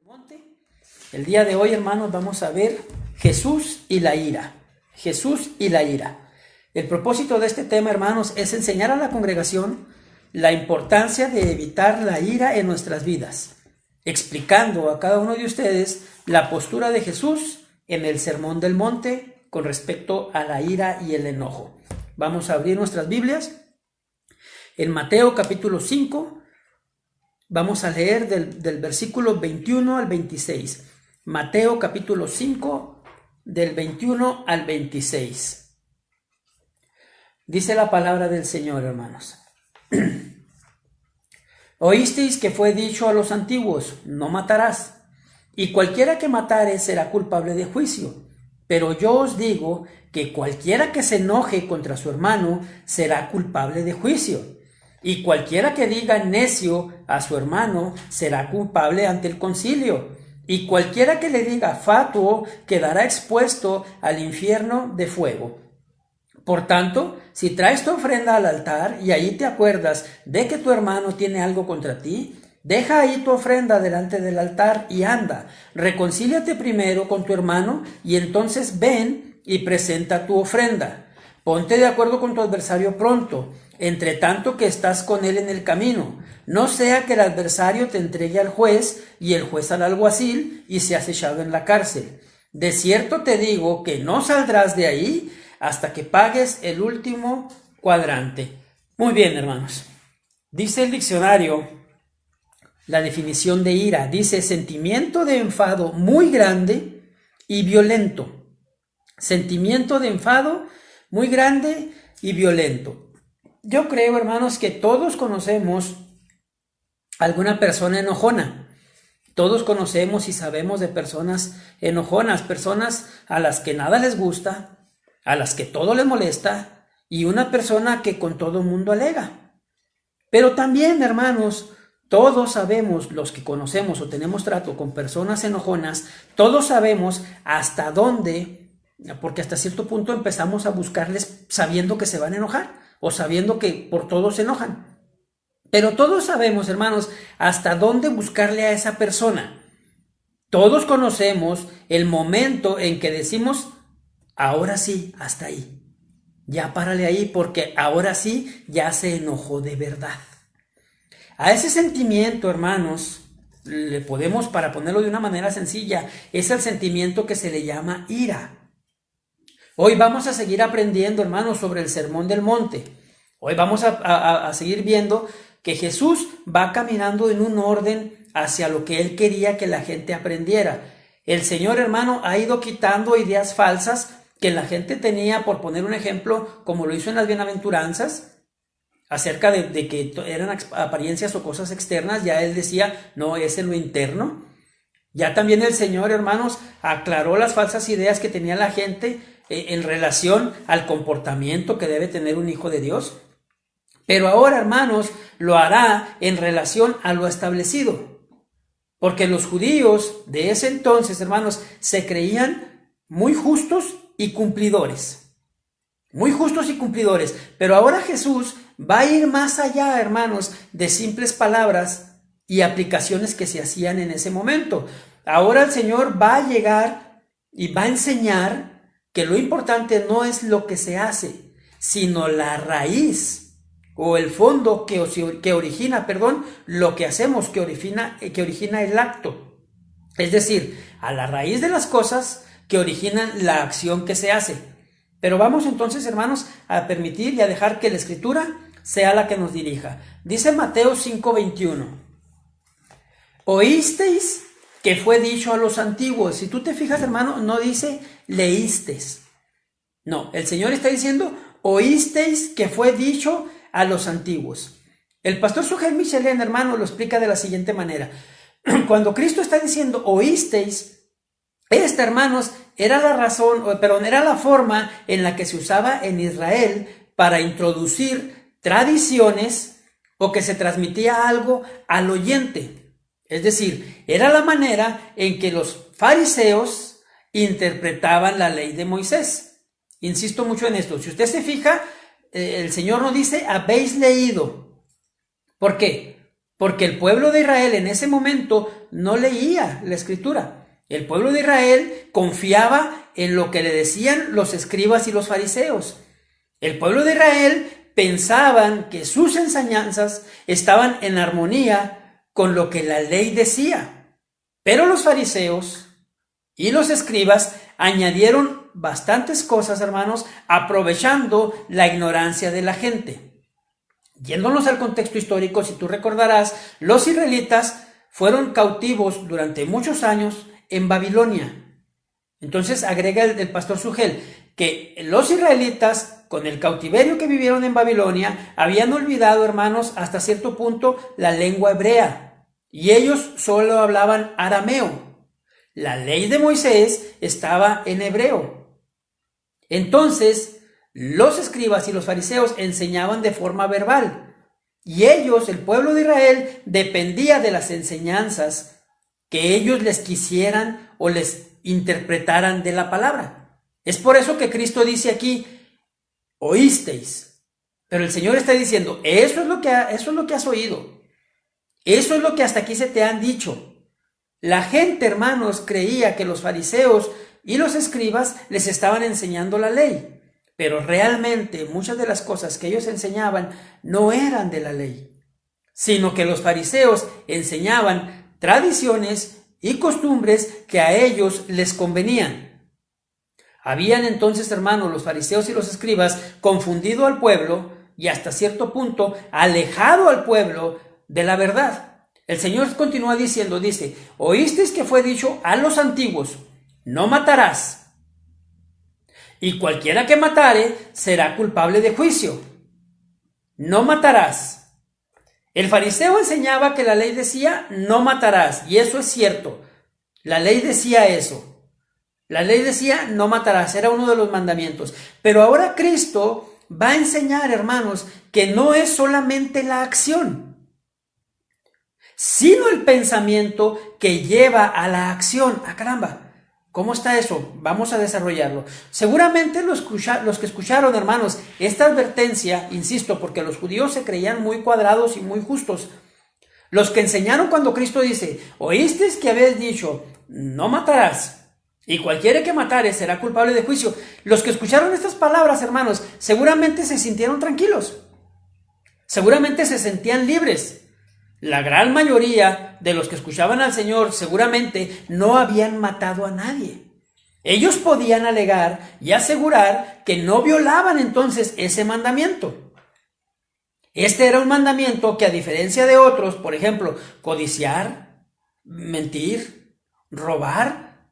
Monte. El día de hoy, hermanos, vamos a ver Jesús y la ira. Jesús y la ira. El propósito de este tema, hermanos, es enseñar a la congregación la importancia de evitar la ira en nuestras vidas, explicando a cada uno de ustedes la postura de Jesús en el Sermón del Monte con respecto a la ira y el enojo. Vamos a abrir nuestras Biblias en Mateo capítulo 5. Vamos a leer del versículo 21 al 26. Mateo capítulo 5, del 21 al 26. Dice la palabra del Señor, hermanos. Oísteis que fue dicho a los antiguos, no matarás, y cualquiera que matare será culpable de juicio. Pero yo os digo que cualquiera que se enoje contra su hermano será culpable de juicio. Y cualquiera que diga necio a su hermano será culpable ante el concilio. Y cualquiera que le diga fatuo quedará expuesto al infierno de fuego. Por tanto, si traes tu ofrenda al altar y ahí te acuerdas de que tu hermano tiene algo contra ti, deja ahí tu ofrenda delante del altar y anda, reconcíliate primero con tu hermano y entonces ven y presenta tu ofrenda. Ponte de acuerdo con tu adversario pronto, entre tanto que estás con él en el camino, no sea que el adversario te entregue al juez y el juez al alguacil y seas echado en la cárcel. De cierto te digo que no saldrás de ahí hasta que pagues el último cuadrante. Muy bien, hermanos. Dice el diccionario la definición de ira. Dice sentimiento de enfado muy grande y violento. Sentimiento de enfado muy grande y violento. Yo creo, hermanos, que todos conocemos alguna persona enojona. Todos conocemos y sabemos de personas enojonas, personas a las que nada les gusta, a las que todo les molesta, y una persona que con todo mundo alega. Pero también, hermanos, todos sabemos, los que conocemos o tenemos trato con personas enojonas, todos sabemos hasta dónde, porque hasta cierto punto empezamos a buscarles sabiendo que se van a enojar o sabiendo que por todo se enojan. Pero todos sabemos, hermanos, hasta dónde buscarle a esa persona. Todos conocemos el momento en que decimos, ahora sí, hasta ahí. Ya párale ahí porque ahora sí ya se enojó de verdad. A ese sentimiento, hermanos, le podemos, para ponerlo de una manera sencilla, es el sentimiento que se le llama ira. Hoy vamos a seguir aprendiendo, hermanos, sobre el Sermón del Monte. Hoy vamos a seguir viendo que Jesús va caminando en un orden hacia lo que Él quería que la gente aprendiera. El Señor, hermano, ha ido quitando ideas falsas que la gente tenía, por poner un ejemplo, como lo hizo en las bienaventuranzas, acerca de que eran apariencias o cosas externas. Ya Él decía, no, es en lo interno. Ya también el Señor, hermanos, aclaró las falsas ideas que tenía la gente en relación al comportamiento que debe tener un hijo de Dios. Pero ahora, hermanos, lo hará en relación a lo establecido. Porque los judíos de ese entonces, hermanos, se creían muy justos y cumplidores. Muy justos y cumplidores. Pero ahora Jesús va a ir más allá, hermanos, de simples palabras y aplicaciones que se hacían en ese momento. Ahora el Señor va a llegar y va a enseñar que lo importante no es lo que se hace, sino la raíz o el fondo que origina, lo que hacemos, que origina el acto. Es decir, a la raíz de las cosas que originan la acción que se hace. Pero vamos entonces, hermanos, a permitir y a dejar que la Escritura sea la que nos dirija. Dice Mateo 5:21. Oísteis que fue dicho a los antiguos. Si tú te fijas, hermano, no dice leísteis. No, el Señor está diciendo, oísteis que fue dicho a los antiguos. El pastor Sugel Michelén, hermano, lo explica de la siguiente manera. Cuando Cristo está diciendo oísteis, esta, hermanos, era la forma en la que se usaba en Israel para introducir tradiciones o que se transmitía algo al oyente. Es decir, era la manera en que los fariseos interpretaban la ley de Moisés. Insisto mucho en esto. Si usted se fija, el Señor no dice habéis leído. ¿Por qué? porque el pueblo de Israel en ese momento no leía la escritura. El pueblo de Israel confiaba en lo que le decían los escribas y los fariseos. El pueblo de Israel pensaban que sus enseñanzas estaban en armonía con lo que la ley decía. Pero los fariseos y los escribas añadieron bastantes cosas, hermanos, aprovechando la ignorancia de la gente. Yéndonos al contexto histórico, si tú recordarás, los israelitas fueron cautivos durante muchos años en Babilonia. Entonces agrega el pastor Sugel que los israelitas, con el cautiverio que vivieron en Babilonia, habían olvidado, hermanos, hasta cierto punto la lengua hebrea, y ellos solo hablaban arameo. La ley de Moisés estaba en hebreo. Entonces, los escribas y los fariseos enseñaban de forma verbal, y ellos, el pueblo de Israel, dependía de las enseñanzas que ellos les quisieran o les interpretaran de la palabra. Es por eso que Cristo dice aquí, oísteis, pero el Señor está diciendo, eso es lo que has oído, eso es lo que hasta aquí se te han dicho. La gente, hermanos, creía que los fariseos y los escribas les estaban enseñando la ley, pero realmente muchas de las cosas que ellos enseñaban no eran de la ley, sino que los fariseos enseñaban tradiciones y costumbres que a ellos les convenían. Habían entonces, hermanos, los fariseos y los escribas confundido al pueblo y hasta cierto punto alejado al pueblo de la verdad. El Señor continúa diciendo, dice, oísteis que fue dicho a los antiguos, no matarás, y cualquiera que matare será culpable de juicio. No matarás. El fariseo enseñaba que la ley decía, no matarás, y eso es cierto. La ley decía eso. La ley decía, no matarás, era uno de los mandamientos. Pero ahora Cristo va a enseñar, hermanos, que no es solamente la acción, sino el pensamiento que lleva a la acción. ¡Ah, caramba! ¿Cómo está eso? Vamos a desarrollarlo. Seguramente los que escucharon, hermanos, esta advertencia, insisto, porque los judíos se creían muy cuadrados y muy justos. Los que enseñaron cuando Cristo dice, oísteis que habéis dicho, no matarás, y cualquiera que matare será culpable de juicio. Los que escucharon estas palabras, hermanos, seguramente se sintieron tranquilos. Seguramente se sentían libres. La gran mayoría de los que escuchaban al Señor seguramente no habían matado a nadie. Ellos podían alegar y asegurar que no violaban entonces ese mandamiento. Este era un mandamiento que, a diferencia de otros, por ejemplo, codiciar, mentir, robar,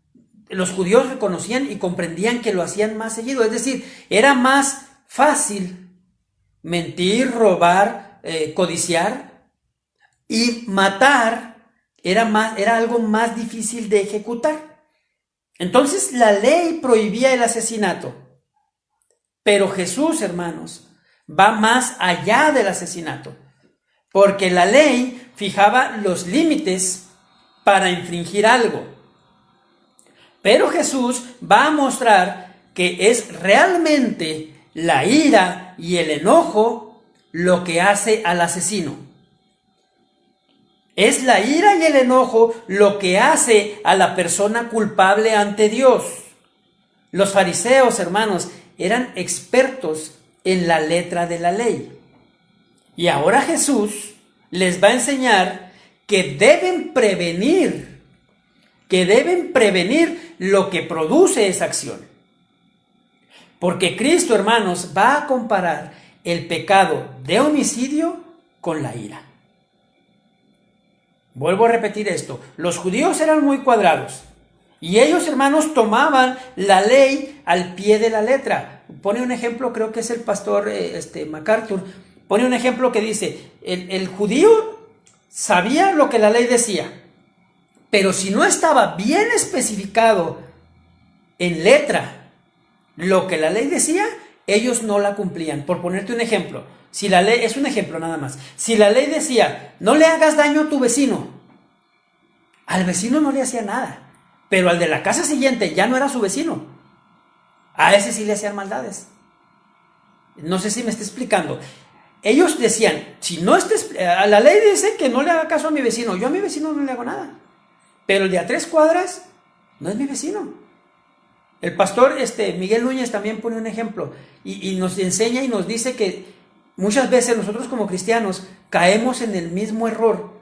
los judíos reconocían y comprendían que lo hacían más seguido. Es decir, era más fácil mentir, robar, codiciar, y matar era algo más difícil de ejecutar. Entonces la ley prohibía el asesinato. Pero Jesús, hermanos, va más allá del asesinato. Porque la ley fijaba los límites para infringir algo. Pero Jesús va a mostrar que es realmente la ira y el enojo lo que hace al asesino. Es la ira y el enojo lo que hace a la persona culpable ante Dios. Los fariseos, hermanos, eran expertos en la letra de la ley. Y ahora Jesús les va a enseñar que deben prevenir lo que produce esa acción. Porque Cristo, hermanos, va a comparar el pecado de homicidio con la ira. Vuelvo a repetir esto, los judíos eran muy cuadrados y ellos, hermanos, tomaban la ley al pie de la letra. Pone un ejemplo, creo que es el pastor MacArthur, pone un ejemplo que dice, el judío sabía lo que la ley decía, pero si no estaba bien especificado en letra lo que la ley decía, ellos no la cumplían. Por ponerte un ejemplo, si la ley, es un ejemplo nada más, si la ley decía, no le hagas daño a tu vecino, al vecino no le hacía nada, pero al de la casa siguiente ya no era su vecino, a ese sí le hacían maldades. No sé si me está explicando. ellos decían, si no la ley dice que no le haga caso a mi vecino, yo a mi vecino no le hago nada, pero el de a 3 cuadras no es mi vecino. El pastor Miguel Núñez también pone un ejemplo y nos enseña y nos dice que muchas veces nosotros como cristianos caemos en el mismo error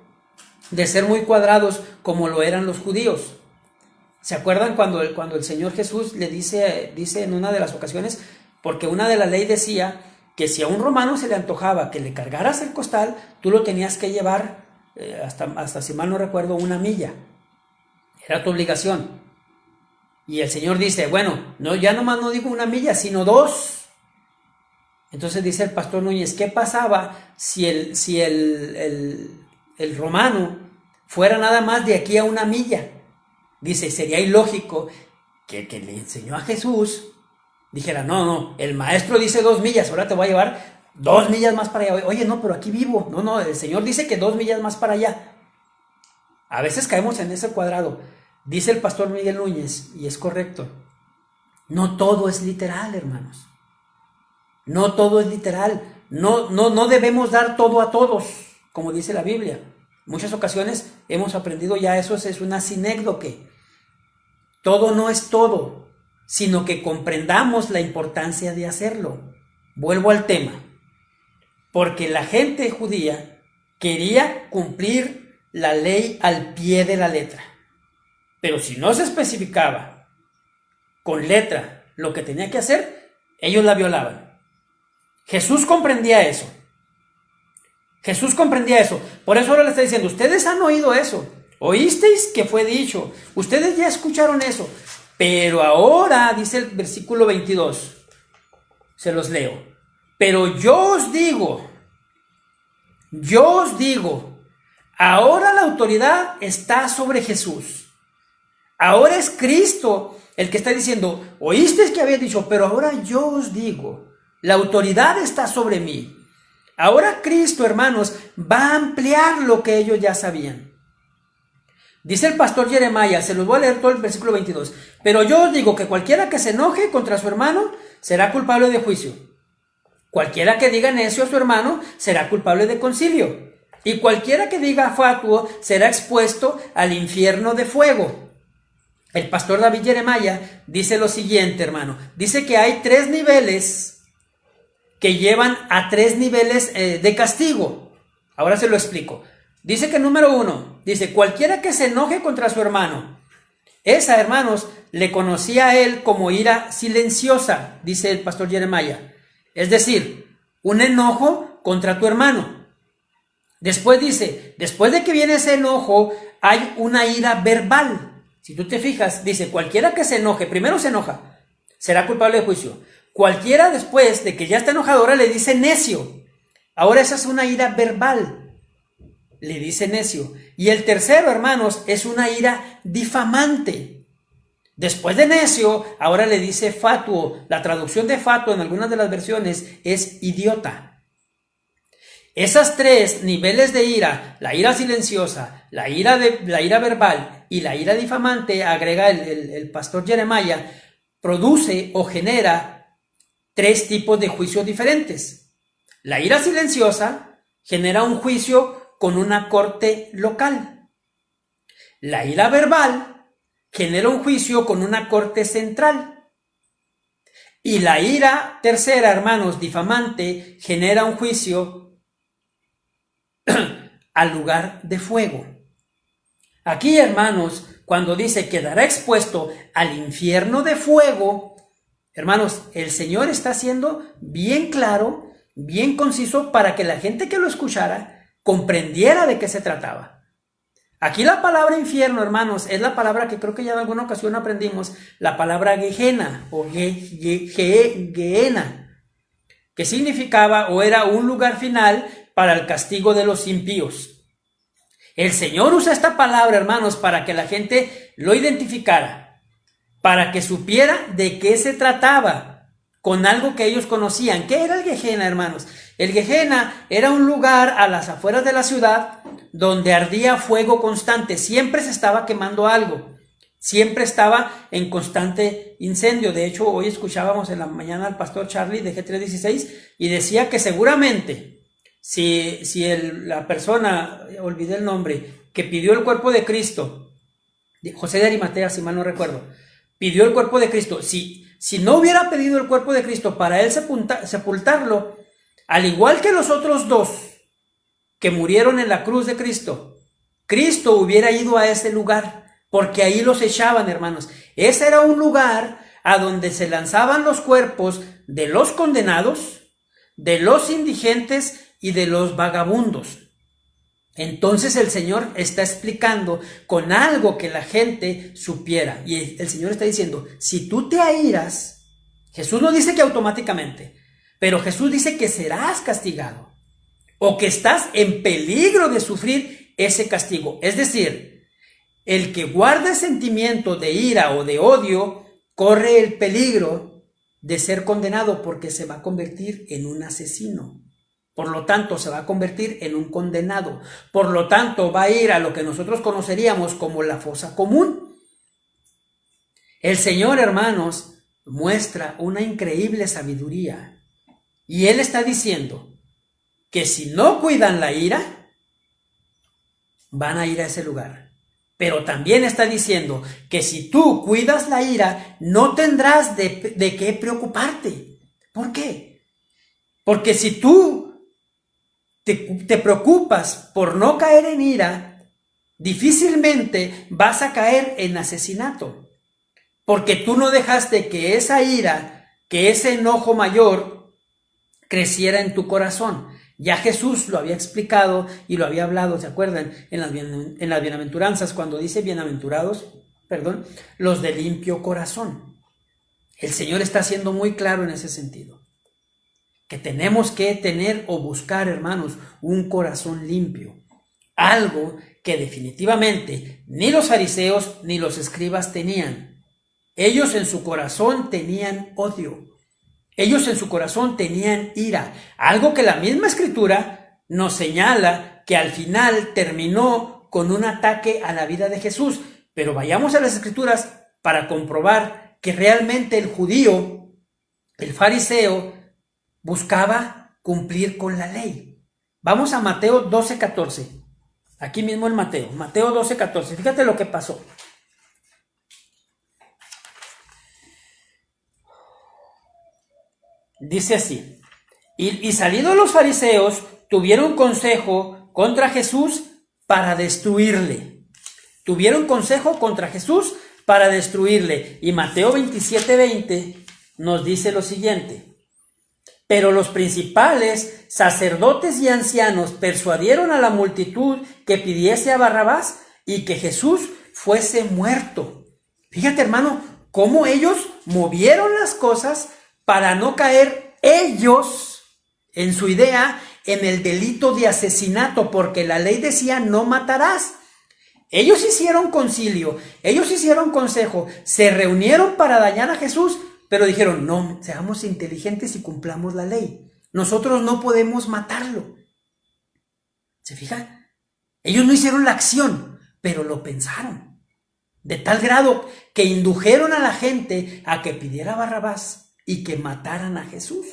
de ser muy cuadrados como lo eran los judíos. ¿Se acuerdan cuando el Señor Jesús le dice en una de las ocasiones, porque una de la ley decía que si a un romano se le antojaba que le cargaras el costal, tú lo tenías que llevar hasta si mal no recuerdo, 1 milla. Era tu obligación. Y el Señor dice, bueno, no, ya nomás no digo 1 milla, sino 2. Entonces dice el pastor Núñez, ¿qué pasaba si el romano fuera nada más de aquí a 1 milla? Dice, sería ilógico que le enseñó a Jesús dijera, no, el maestro dice 2 millas, ahora te voy a llevar 2 millas más para allá. Oye, no, pero aquí vivo. No, el Señor dice que 2 millas más para allá. A veces caemos en ese cuadrado. Dice el pastor Miguel Núñez, y es correcto, no todo es literal, hermanos. No todo es literal. No debemos dar todo a todos, como dice la Biblia. Muchas ocasiones hemos aprendido ya eso, es una sinécdoque. Todo no es todo, sino que comprendamos la importancia de hacerlo. Vuelvo al tema. Porque la gente judía quería cumplir la ley al pie de la letra. Pero si no se especificaba con letra lo que tenía que hacer, ellos la violaban. Jesús comprendía eso. Por eso ahora le está diciendo, ustedes han oído eso. Oísteis que fue dicho. Ustedes ya escucharon eso. Pero ahora, dice el versículo 22, se los leo. Pero yo os digo, ahora la autoridad está sobre Jesús. Ahora es Cristo el que está diciendo, oísteis que había dicho, pero ahora yo os digo, la autoridad está sobre mí. Ahora Cristo, hermanos, va a ampliar lo que ellos ya sabían. Dice el pastor Jeremías, se los voy a leer todo el versículo 22. Pero yo os digo que cualquiera que se enoje contra su hermano será culpable de juicio. Cualquiera que diga necio a su hermano será culpable de concilio. Y cualquiera que diga fatuo será expuesto al infierno de fuego. El pastor David Jeremías dice lo siguiente, hermano. Dice que hay 3 niveles que llevan a 3 niveles de castigo. Ahora se lo explico. Dice que número 1, dice, cualquiera que se enoje contra su hermano. Esa, hermanos, le conocía a él como ira silenciosa, dice el pastor Jeremías. Es decir, un enojo contra tu hermano. Después dice, después de que viene ese enojo, hay una ira verbal. Si tú te fijas, dice, cualquiera que se enoje, primero se enoja, será culpable de juicio. Cualquiera después de que ya está enojado, ahora le dice necio. Ahora esa es una ira verbal. Le dice necio. Y el tercero, hermanos, es una ira difamante. Después de necio, ahora le dice fatuo. La traducción de fatuo en algunas de las versiones es idiota. Esas 3 niveles de ira, la ira silenciosa, la ira verbal y la ira difamante, agrega el pastor Jeremías, produce o genera 3 tipos de juicios diferentes. La ira silenciosa genera un juicio con una corte local. La ira verbal genera un juicio con una corte central. Y la ira tercera, hermanos, difamante, genera un juicio al lugar de fuego. Aquí, hermanos, cuando dice quedará expuesto al infierno de fuego, hermanos, el Señor está siendo bien claro, bien conciso para que la gente que lo escuchara comprendiera de qué se trataba. Aquí la palabra infierno, hermanos, es la palabra que creo que ya en alguna ocasión aprendimos, la palabra Gehenna o Gehenna, que significaba o era un lugar final para el castigo de los impíos. El Señor usa esta palabra, hermanos, para que la gente lo identificara, para que supiera de qué se trataba, con algo que ellos conocían. ¿Qué era el Gehenna, hermanos? El Gehenna era un lugar a las afueras de la ciudad donde ardía fuego constante. Siempre se estaba quemando algo. Siempre estaba en constante incendio. De hecho, hoy escuchábamos en la mañana al pastor Charlie de G316 y decía que seguramente la persona, olvidé el nombre, que pidió el cuerpo de Cristo, José de Arimatea, si mal no recuerdo, pidió el cuerpo de Cristo, si no hubiera pedido el cuerpo de Cristo para él sepultarlo, al igual que los otros dos que murieron en la cruz de Cristo, Cristo hubiera ido a ese lugar, porque ahí los echaban, hermanos. Ese era un lugar a donde se lanzaban los cuerpos de los condenados, de los indigentes y de los vagabundos. Entonces el Señor está explicando con algo que la gente supiera. Y el Señor está diciendo, si tú te airas, Jesús no dice que automáticamente, pero Jesús dice que serás castigado o que estás en peligro de sufrir ese castigo. Es decir, el que guarda sentimiento de ira o de odio corre el peligro de ser condenado porque se va a convertir en un asesino. Por lo tanto, se va a convertir en un condenado. Por lo tanto, va a ir a lo que nosotros conoceríamos como la fosa común. El Señor, hermanos, muestra una increíble sabiduría. Y Él está diciendo que si no cuidan la ira, van a ir a ese lugar. Pero también está diciendo que si tú cuidas la ira, no tendrás de qué preocuparte. ¿Por qué? Porque si tú te preocupas por no caer en ira, difícilmente vas a caer en asesinato, porque tú no dejaste que esa ira, que ese enojo mayor creciera en tu corazón. Ya Jesús lo había explicado y lo había hablado, ¿se acuerdan? En las bienaventuranzas, cuando dice bienaventurados, los de limpio corazón. El Señor está siendo muy claro en ese sentido. Que tenemos que tener o buscar, hermanos, un corazón limpio. Algo que definitivamente ni los fariseos ni los escribas tenían. Ellos en su corazón tenían odio. Ellos en su corazón tenían ira. Algo que la misma Escritura nos señala que al final terminó con un ataque a la vida de Jesús. Pero vayamos a las Escrituras para comprobar que realmente el judío, el fariseo, buscaba cumplir con la ley. Vamos a Mateo 12:14. Aquí mismo en Mateo 12:14. Fíjate lo que pasó. Dice así: y salidos los fariseos, tuvieron consejo contra Jesús para destruirle. Tuvieron consejo contra Jesús para destruirle. Y Mateo 27:20 nos dice lo siguiente: pero los principales, sacerdotes y ancianos persuadieron a la multitud que pidiese a Barrabás y que Jesús fuese muerto. Fíjate, hermano, cómo ellos movieron las cosas para no caer ellos en su idea en el delito de asesinato, porque la ley decía no matarás. Ellos hicieron concilio, ellos hicieron consejo, se reunieron para dañar a Jesús, pero dijeron, no, seamos inteligentes y cumplamos la ley. Nosotros no podemos matarlo. ¿Se fijan? Ellos no hicieron la acción, pero lo pensaron. De tal grado que indujeron a la gente a que pidiera a Barrabás y que mataran a Jesús.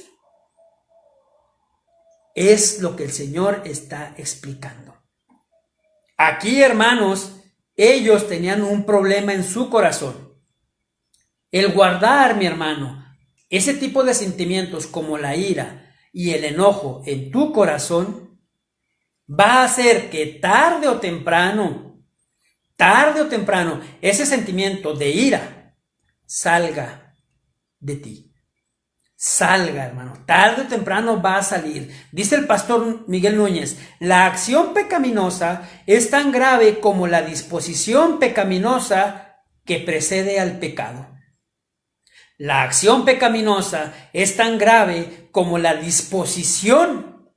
Es lo que el Señor está explicando. Aquí, hermanos, ellos tenían un problema en su corazón. El guardar, mi hermano, ese tipo de sentimientos como la ira y el enojo en tu corazón va a hacer que tarde o temprano, ese sentimiento de ira salga de ti. Salga, hermano, tarde o temprano va a salir. Dice el pastor Miguel Núñez, la acción pecaminosa es tan grave como la disposición pecaminosa que precede al pecado. La acción pecaminosa es tan grave como la disposición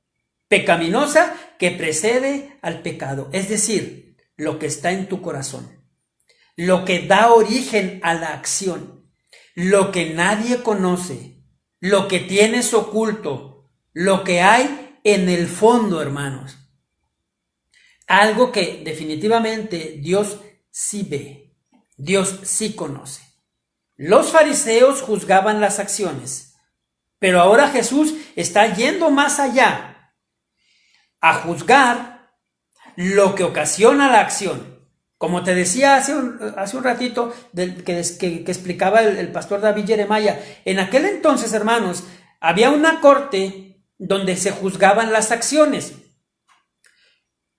pecaminosa que precede al pecado. Es decir, lo que está en tu corazón, lo que da origen a la acción, lo que nadie conoce, lo que tienes oculto, lo que hay en el fondo, hermanos. Algo que definitivamente Dios sí ve, Dios sí conoce. Los fariseos juzgaban las acciones, pero ahora Jesús está yendo más allá. a juzgar lo que ocasiona la acción. Como te decía hace un ratito que explicaba el pastor David Jeremiah, en aquel entonces, hermanos, había una corte donde se juzgaban las acciones.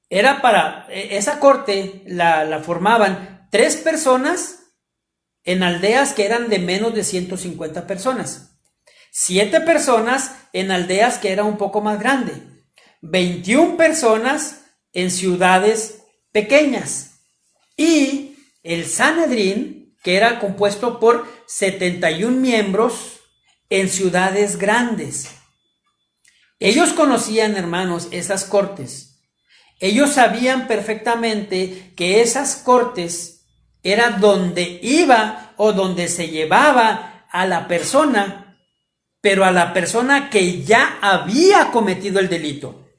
Esa corte la formaban 3 personas en aldeas que eran de menos de 150 personas, 7 personas en aldeas que eran un poco más grandes, 21 personas en ciudades pequeñas y el Sanedrín, que era compuesto por 71 miembros en ciudades grandes. Ellos conocían, hermanos, esas cortes. Ellos sabían perfectamente que esas cortes era donde iba o donde se llevaba a la persona, pero a la persona que ya había cometido el delito,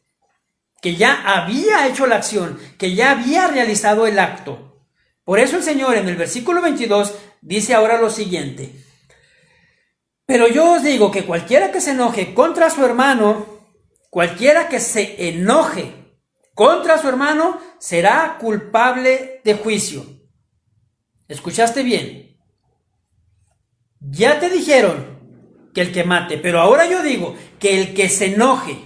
que ya había hecho la acción, que ya había realizado el acto. Por eso el Señor en el versículo 22 dice ahora lo siguiente: pero yo os digo que cualquiera que se enoje contra su hermano, cualquiera que se enoje contra su hermano será culpable de juicio. ¿Escuchaste bien? Ya te dijeron que el que mate, pero ahora yo digo que el que se enoje.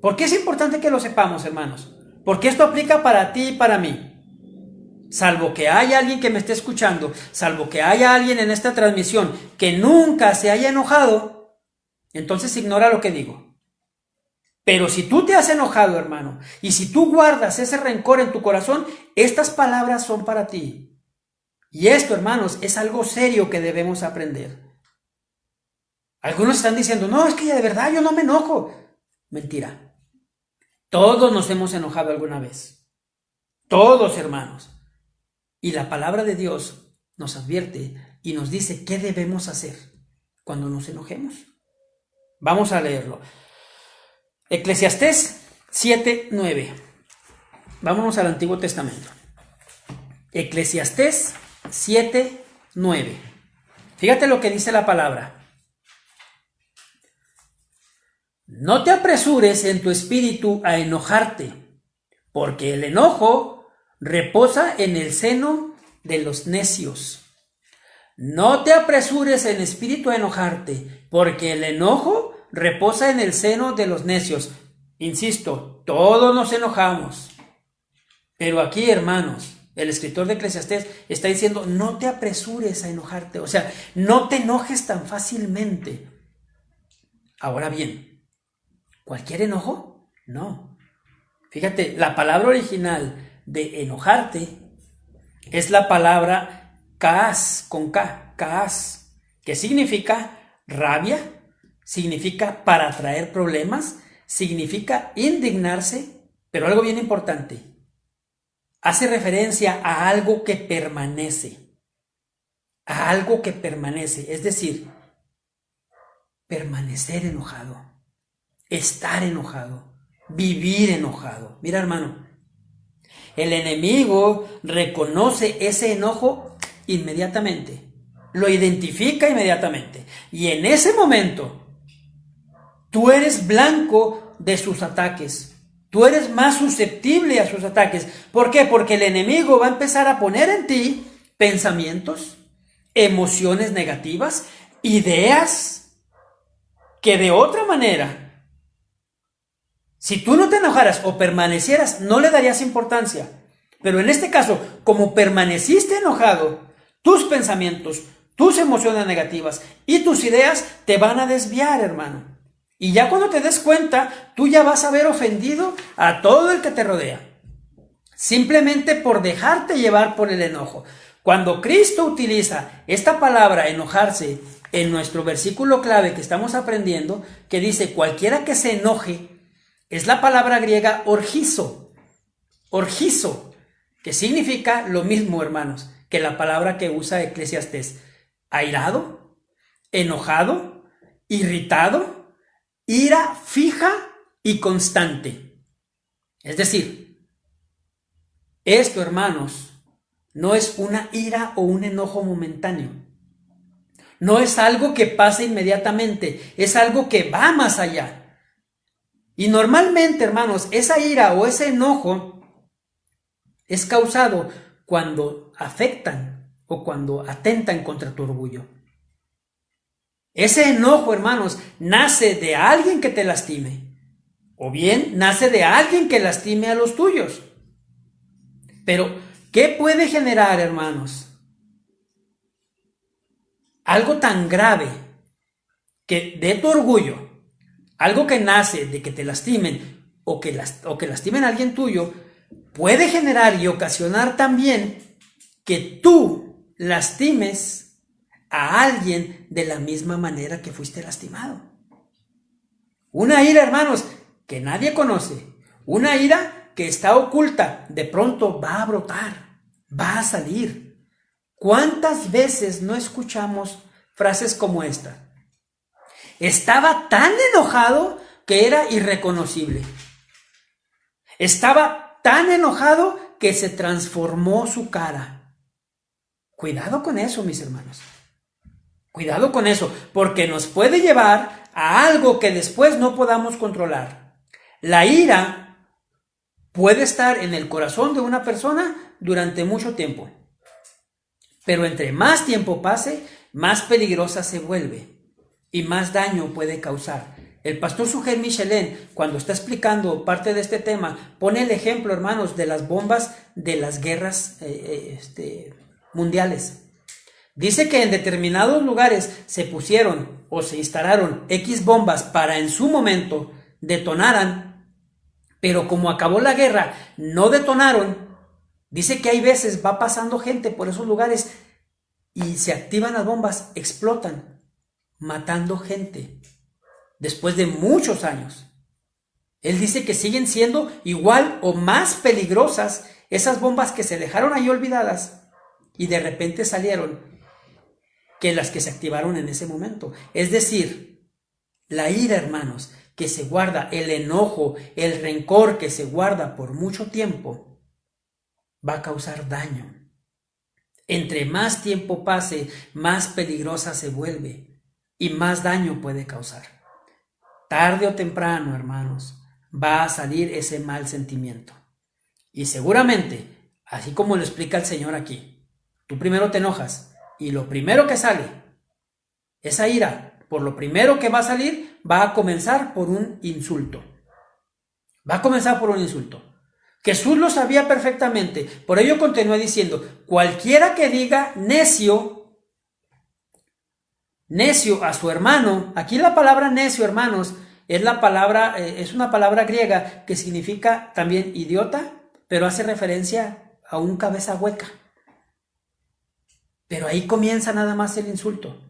¿Por qué es importante que lo sepamos, hermanos? Porque esto aplica para ti y para mí. Salvo que haya alguien que me esté escuchando, salvo que haya alguien en esta transmisión que nunca se haya enojado, entonces ignora lo que digo. Pero si tú te has enojado, hermano, y si tú guardas ese rencor en tu corazón, estas palabras son para ti. Y esto, hermanos, es algo serio que debemos aprender. Algunos están diciendo, no, es que de verdad yo no me enojo. Mentira. Todos nos hemos enojado alguna vez. Todos, hermanos. Y la palabra de Dios nos advierte y nos dice qué debemos hacer cuando nos enojemos. Vamos a leerlo. Eclesiastés 7:9. Vámonos al Antiguo Testamento. Eclesiastés 7:9. Fíjate lo que dice la palabra. No te apresures en tu espíritu a enojarte, porque el enojo reposa en el seno de los necios. No te apresures en espíritu a enojarte, porque el enojo reposa en el seno de los necios. Insisto, todos nos enojamos. Pero aquí, hermanos, el escritor de Eclesiastés está diciendo, no te apresures a enojarte. O sea, no te enojes tan fácilmente. Ahora bien, ¿cualquier enojo? No. Fíjate, la palabra original de enojarte es la palabra kaas, con K, kaas, que significa rabia, significa para traer problemas, significa indignarse, pero algo bien importante, hace referencia a algo que permanece, es decir, permanecer enojado, estar enojado, vivir enojado. Mira, hermano, el enemigo reconoce ese enojo inmediatamente, lo identifica inmediatamente, y en ese momento tú eres blanco de sus ataques. Tú eres más susceptible a sus ataques. ¿Por qué? Porque el enemigo va a empezar a poner en ti pensamientos, emociones negativas, ideas que de otra manera, si tú no te enojaras o permanecieras, no le darías importancia. Pero en este caso, como permaneciste enojado, tus pensamientos, tus emociones negativas y tus ideas te van a desviar, hermano. Y ya cuando te des cuenta, tú ya vas a haber ofendido a todo el que te rodea, simplemente por dejarte llevar por el enojo. Cuando Cristo utiliza esta palabra enojarse en nuestro versículo clave que estamos aprendiendo, que dice cualquiera que se enoje, es la palabra griega orgizo, que significa lo mismo, hermanos, que la palabra que usa Eclesiastés: airado, enojado, irritado, ira fija y constante. Es decir, esto, hermanos, no es una ira o un enojo momentáneo. No es algo que pasa inmediatamente, es algo que va más allá. Y normalmente, hermanos, esa ira o ese enojo es causado cuando afectan o cuando atentan contra tu orgullo. Ese enojo, hermanos, nace de alguien que te lastime, o bien nace de alguien que lastime a los tuyos. Pero, ¿qué puede generar, hermanos? Algo tan grave que de tu orgullo, algo que nace de que te lastimen o que lastimen a alguien tuyo, puede generar y ocasionar también que tú lastimes a alguien de la misma manera que fuiste lastimado. Una ira, hermanos, que nadie conoce, una ira que está oculta, de pronto va a brotar, va a salir. ¿Cuántas veces no escuchamos frases como esta? Estaba tan enojado que era irreconocible. Estaba tan enojado que se transformó su cara. Cuidado con eso, mis hermanos. Cuidado con eso, porque nos puede llevar a algo que después no podamos controlar. La ira puede estar en el corazón de una persona durante mucho tiempo, pero entre más tiempo pase, más peligrosa se vuelve y más daño puede causar. El pastor Suger Michelin, cuando está explicando parte de este tema, pone el ejemplo, hermanos, de las bombas de las guerras mundiales. Dice que en determinados lugares se pusieron o se instalaron X bombas para en su momento detonaran, pero como acabó la guerra, no detonaron. Dice que hay veces va pasando gente por esos lugares y se activan las bombas, explotan, matando gente después de muchos años. Él dice que siguen siendo igual o más peligrosas esas bombas que se dejaron ahí olvidadas y de repente salieron que las que se activaron en ese momento. Es decir, la ira, hermanos, que se guarda, el enojo, el rencor que se guarda por mucho tiempo, va a causar daño. Entre más tiempo pase, más peligrosa se vuelve y más daño puede causar. Tarde o temprano, hermanos, va a salir ese mal sentimiento. Y seguramente, así como lo explica el Señor aquí, tú primero te enojas, y lo primero que sale, esa ira, por lo primero que va a salir, va a comenzar por un insulto. Va a comenzar por un insulto. Jesús lo sabía perfectamente. Por ello continúa diciendo, cualquiera que diga necio a su hermano, aquí la palabra necio, hermanos, es una palabra griega que significa también idiota, pero hace referencia a un cabeza hueca. Pero ahí comienza nada más el insulto.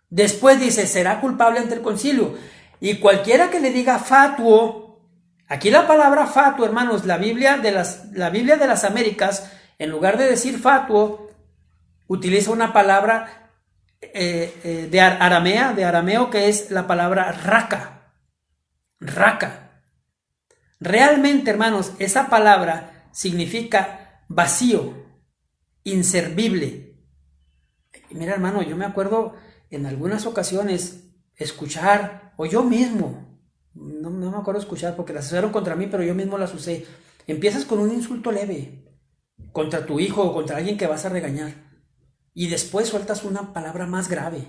Después dice, será culpable ante el concilio. Y cualquiera que le diga fatuo, aquí la palabra fatuo, hermanos, la Biblia de las Américas, en lugar de decir fatuo, utiliza una palabra de arameo, que es la palabra raka. Raka. Realmente, hermanos, esa palabra significa vacío, inservible. Mira, hermano, yo me acuerdo en algunas ocasiones escuchar, o yo mismo, no me acuerdo escuchar porque las usaron contra mí, pero yo mismo las usé. Empiezas con un insulto leve contra tu hijo o contra alguien que vas a regañar, y después sueltas una palabra más grave,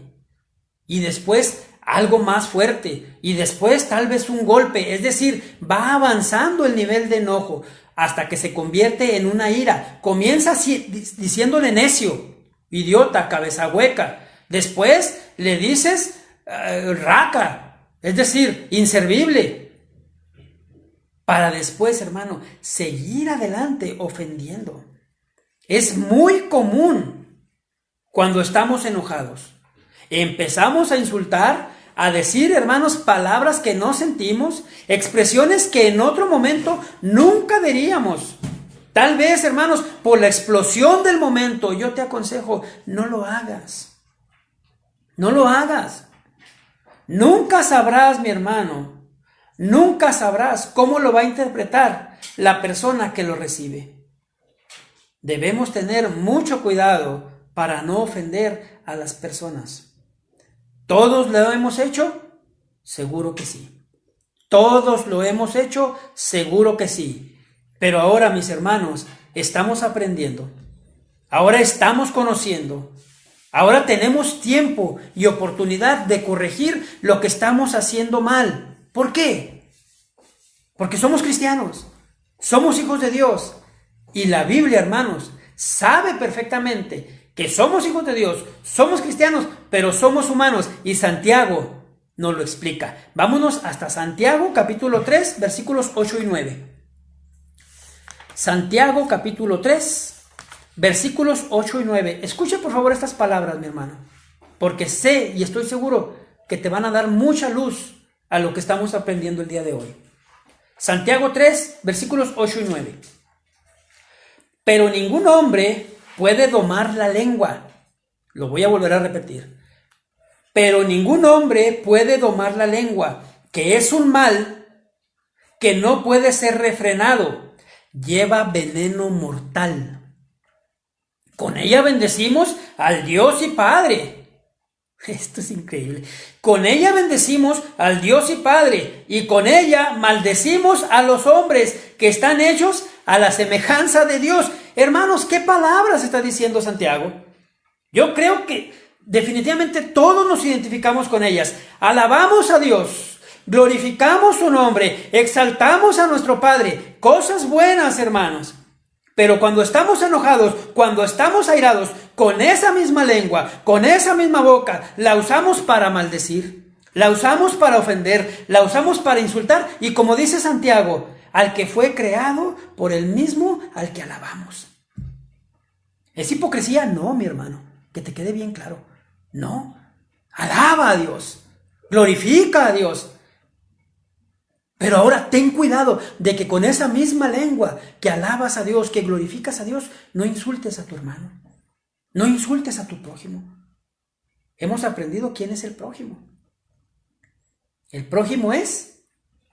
y después algo más fuerte, y después tal vez un golpe. Es decir, va avanzando el nivel de enojo hasta que se convierte en una ira. Comienza así, diciéndole necio, idiota, cabeza hueca. Después le dices raca, es decir, inservible. Para después, hermano, seguir adelante ofendiendo. Es muy común cuando estamos enojados. Empezamos a insultar, a decir, hermanos, palabras que no sentimos, expresiones que en otro momento nunca diríamos. Tal vez, hermanos, por la explosión del momento, yo te aconsejo, no lo hagas. No lo hagas. Nunca sabrás, mi hermano, nunca sabrás cómo lo va a interpretar la persona que lo recibe. Debemos tener mucho cuidado para no ofender a las personas. ¿Todos lo hemos hecho? Seguro que sí. ¿Todos lo hemos hecho? Seguro que sí. Pero ahora, mis hermanos, estamos aprendiendo. Ahora estamos conociendo. Ahora tenemos tiempo y oportunidad de corregir lo que estamos haciendo mal. ¿Por qué? Porque somos cristianos. Somos hijos de Dios. Y la Biblia, hermanos, sabe perfectamente que somos hijos de Dios, somos cristianos, pero somos humanos. Y Santiago nos lo explica. Vámonos hasta Santiago, capítulo 3, versículos 8 y 9. Santiago, capítulo 3, versículos 8 y 9. Escuche por favor estas palabras, mi hermano, porque sé y estoy seguro que te van a dar mucha luz a lo que estamos aprendiendo el día de hoy. Santiago 3, versículos 8 y 9. Pero ningún hombre puede domar la lengua. Lo voy a volver a repetir. Pero ningún hombre puede domar la lengua, que es un mal que no puede ser refrenado. Lleva veneno mortal. Con ella bendecimos al Dios y Padre. Esto es increíble. Con ella bendecimos al Dios y Padre, y con ella maldecimos a los hombres que están hechos a la semejanza de Dios. Hermanos, ¿qué palabras está diciendo Santiago? Yo creo que definitivamente todos nos identificamos con ellas. Alabamos a Dios, glorificamos su nombre, exaltamos a nuestro Padre. Cosas buenas, hermanos. Pero cuando estamos enojados, cuando estamos airados, con esa misma lengua, con esa misma boca, la usamos para maldecir, la usamos para ofender, la usamos para insultar, y como dice Santiago, al que fue creado por el mismo al que alabamos. ¿Es hipocresía? No, mi hermano, que te quede bien claro. No, alaba a Dios, glorifica a Dios. Pero ahora ten cuidado de que con esa misma lengua que alabas a Dios, que glorificas a Dios, no insultes a tu hermano, no insultes a tu prójimo. Hemos aprendido quién es el prójimo. El prójimo es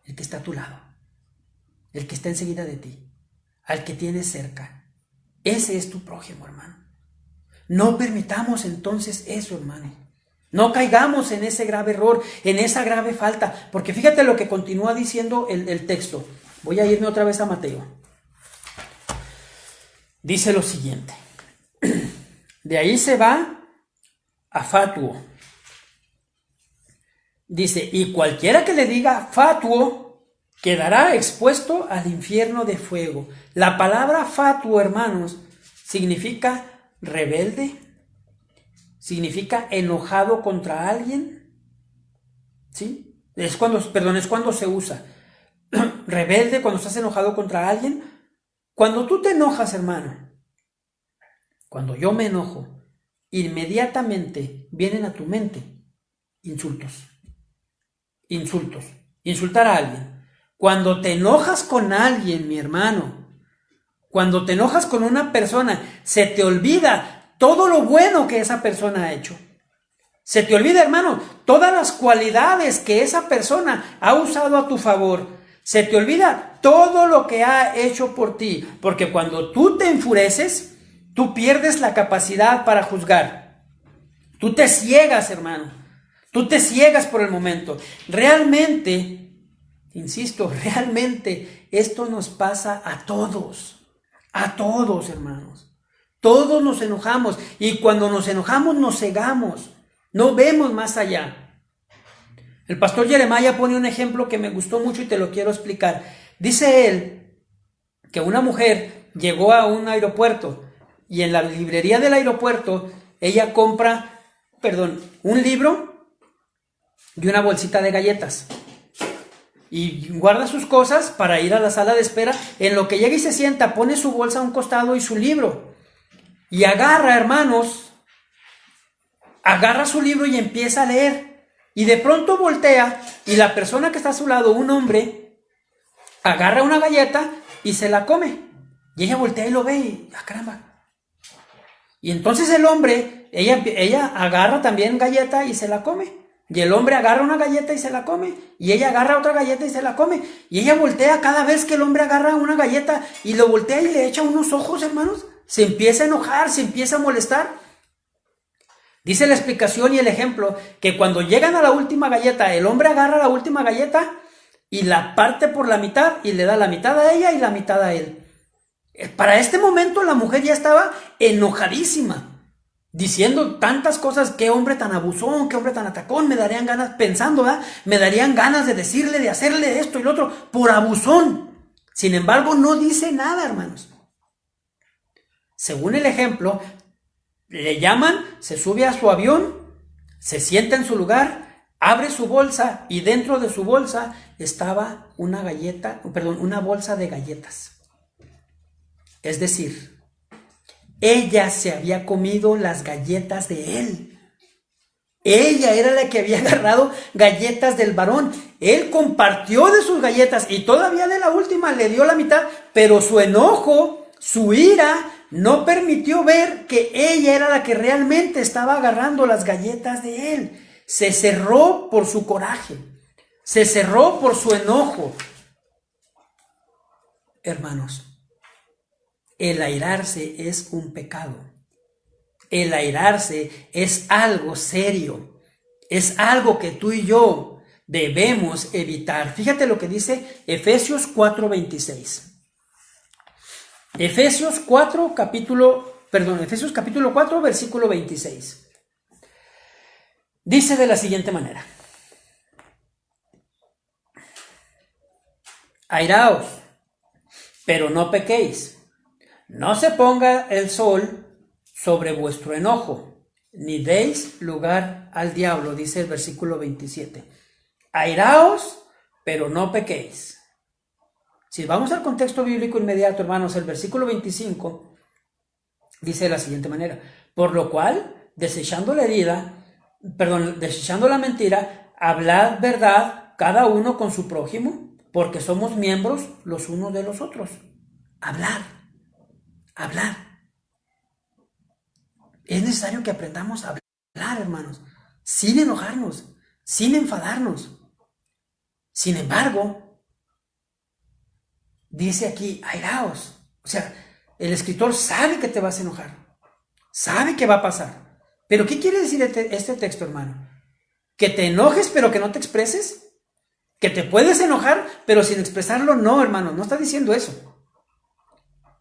el que está a tu lado, el que está enseguida de ti, al que tienes cerca. Ese es tu prójimo, hermano. No permitamos entonces eso, hermano. No caigamos en ese grave error, en esa grave falta, porque fíjate lo que continúa diciendo el texto. Voy a irme otra vez a Mateo. Dice lo siguiente. De ahí se va a fatuo. Dice, y cualquiera que le diga fatuo quedará expuesto al infierno de fuego. La palabra fatuo, hermanos, significa rebelde. Significa enojado contra alguien. ¿Sí? Es cuando se usa. Rebelde, cuando estás enojado contra alguien. Cuando tú te enojas, hermano, cuando yo me enojo, inmediatamente vienen a tu mente insultos. Insultos. Insultar a alguien. Cuando te enojas con alguien, mi hermano, cuando te enojas con una persona, se te olvida todo lo bueno que esa persona ha hecho. Se te olvida, hermano, todas las cualidades que esa persona ha usado a tu favor. Se te olvida todo lo que ha hecho por ti. Porque cuando tú te enfureces, tú pierdes la capacidad para juzgar. Tú te ciegas, hermano. Tú te ciegas por el momento. Realmente, insisto, realmente esto nos pasa a todos. A todos, hermanos. Todos nos enojamos, y cuando nos enojamos nos cegamos, no vemos más allá. El pastor Jeremiah pone un ejemplo que me gustó mucho y te lo quiero explicar. Dice él que una mujer llegó a un aeropuerto y en la librería del aeropuerto ella compra, un libro y una bolsita de galletas. Y guarda sus cosas para ir a la sala de espera. En lo que llega y se sienta, pone su bolsa a un costado y su libro. Y agarra, hermanos, agarra su libro y empieza a leer. Y de pronto voltea y la persona que está a su lado, un hombre, agarra una galleta y se la come. Y ella voltea y lo ve y, caramba. Y entonces el hombre, ella agarra también galleta y se la come. Y el hombre agarra una galleta y se la come. Y ella agarra otra galleta y se la come. Y ella voltea cada vez que el hombre agarra una galleta y lo voltea y le echa unos ojos, hermanos. Se empieza a enojar, se empieza a molestar. Dice la explicación y el ejemplo que cuando llegan a la última galleta, el hombre agarra la última galleta y la parte por la mitad y le da la mitad a ella y la mitad a él. Para este momento la mujer ya estaba enojadísima, diciendo tantas cosas: qué hombre tan abusón, qué hombre tan atacón, me darían ganas, pensando, ¿verdad? Me darían ganas de decirle, de hacerle esto y lo otro, por abusón. Sin embargo, no dice nada, hermanos. Según el ejemplo, le llaman, se sube a su avión, se sienta en su lugar, abre su bolsa y dentro de su bolsa estaba una bolsa de galletas. Es decir, ella se había comido las galletas de él. Ella era la que había agarrado galletas del varón. Él compartió de sus galletas y todavía de la última le dio la mitad, pero su enojo, su ira, no permitió ver que ella era la que realmente estaba agarrando las galletas de él. Se cerró por su coraje, se cerró por su enojo. Hermanos, el airarse es un pecado. El airarse es algo serio. Es algo que tú y yo debemos evitar. Fíjate lo que dice Efesios 4:26. Efesios capítulo 4, versículo 26. Dice de la siguiente manera: airaos, pero no pequéis. No se ponga el sol sobre vuestro enojo, ni deis lugar al diablo, dice el versículo 27. Airaos, pero no pequéis. Si vamos al contexto bíblico inmediato, hermanos, el versículo 25 dice de la siguiente manera: por lo cual, desechando la mentira, hablad verdad cada uno con su prójimo, porque somos miembros los unos de los otros. Hablar. Es necesario que aprendamos a hablar, hermanos, sin enojarnos, sin enfadarnos. Sin embargo, dice aquí, airaos. O sea, el escritor sabe que te vas a enojar, sabe que va a pasar. Pero ¿qué quiere decir este texto, hermano? ¿Que te enojes pero que no te expreses? ¿Que te puedes enojar pero sin expresarlo? No, hermano, no está diciendo eso.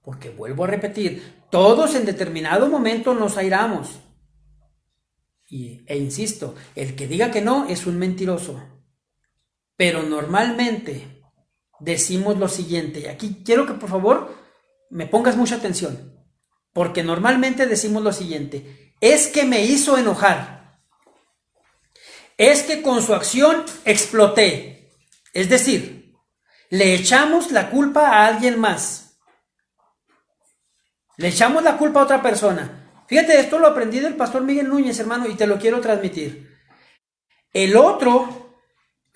Porque vuelvo a repetir, todos en determinado momento nos airamos. E insisto, el que diga que no es un mentiroso. Pero normalmente decimos lo siguiente, y aquí quiero que por favor me pongas mucha atención, porque normalmente decimos lo siguiente: es que me hizo enojar, es que con su acción exploté. Es decir, le echamos la culpa a alguien más. Le echamos la culpa a otra persona. Fíjate, esto lo aprendí del pastor Miguel Núñez, hermano, y te lo quiero transmitir. El otro,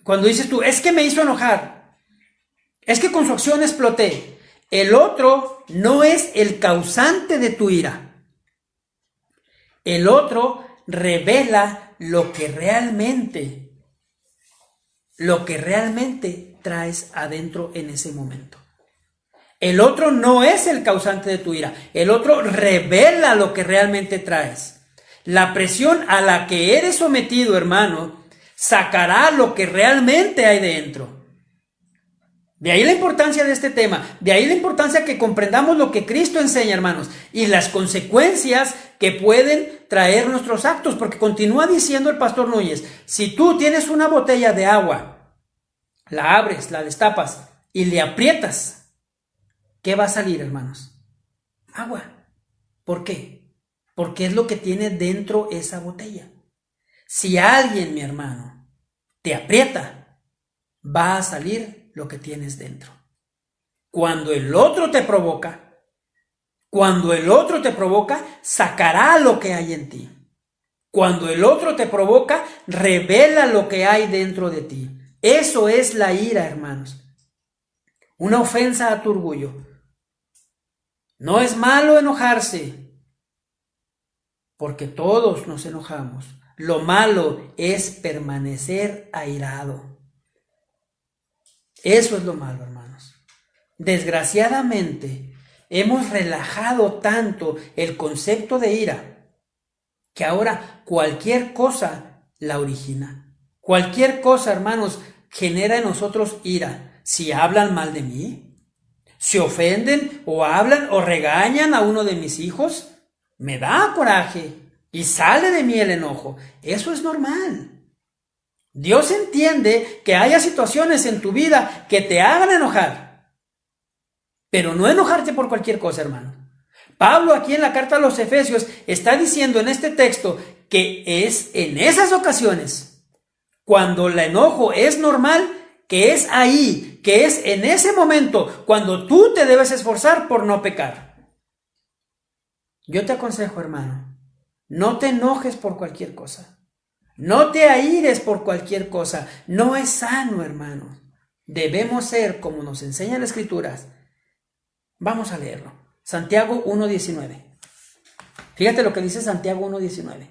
cuando dices tú, es que me hizo enojar, es que con su acción exploté, el otro no es el causante de tu ira. El otro revela lo que realmente traes adentro en ese momento. El otro no es el causante de tu ira. El otro revela lo que realmente traes. La presión a la que eres sometido, hermano, sacará lo que realmente hay dentro. De ahí la importancia de este tema. De ahí la importancia que comprendamos lo que Cristo enseña, hermanos, y las consecuencias que pueden traer nuestros actos. Porque continúa diciendo el pastor Núñez, si tú tienes una botella de agua, la abres, la destapas y le aprietas, ¿qué va a salir, hermanos? Agua. ¿Por qué? Porque es lo que tiene dentro esa botella. Si alguien, mi hermano, te aprieta, va a salir lo que tienes dentro. Cuando el otro te provoca, sacará lo que hay en ti. Cuando el otro te provoca, revela lo que hay dentro de ti. Eso es la ira, hermanos. Una ofensa a tu orgullo. No es malo enojarse, porque todos nos enojamos. Lo malo es permanecer airado. Eso es lo malo, hermanos. Desgraciadamente, hemos relajado tanto el concepto de ira, que ahora cualquier cosa la origina. Cualquier cosa, hermanos, genera en nosotros ira si hablan mal de mí, si ofenden o hablan o regañan a uno de mis hijos. Me da coraje y sale de mí el enojo. Eso es normal. Dios entiende que haya situaciones en tu vida que te hagan enojar, pero no enojarte por cualquier cosa, hermano. Pablo aquí en la carta a los Efesios está diciendo en este texto que es en esas ocasiones, cuando el enojo es normal, que es ahí, que es en ese momento cuando tú te debes esforzar por no pecar. Yo te aconsejo, hermano, no te enojes por cualquier cosa. No te aires por cualquier cosa. No es sano, hermano. Debemos ser como nos enseña la Escritura. Vamos a leerlo. Santiago 1:19. Fíjate lo que dice Santiago 1:19.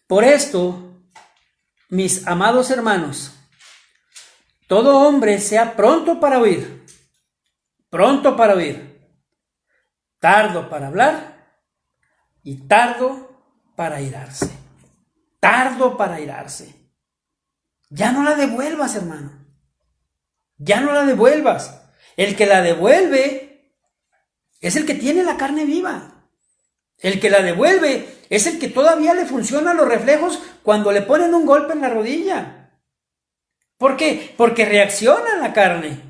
Por esto, mis amados hermanos, todo hombre sea pronto para oír, tardo para hablar y tardo para airarse. Tardo para airarse. Ya no la devuelvas, hermano. Ya no la devuelvas. El que la devuelve es el que tiene la carne viva. El que la devuelve es el que todavía le funcionan los reflejos cuando le ponen un golpe en la rodilla. ¿Por qué? Porque reacciona la carne.